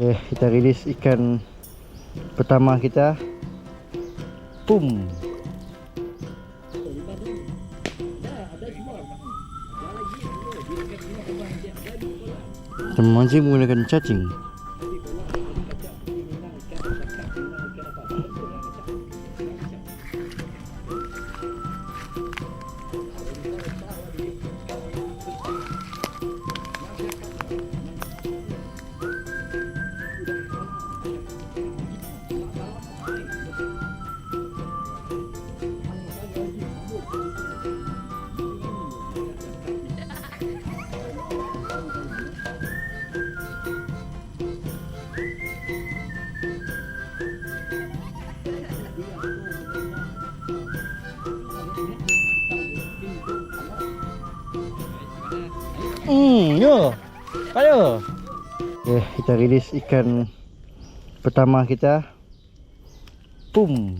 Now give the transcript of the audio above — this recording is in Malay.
Kita rilis ikan pertama kita. Boom. Kita memancing menggunakan cacing. Yo. Ayo. Kita rilis ikan pertama kita. Boom.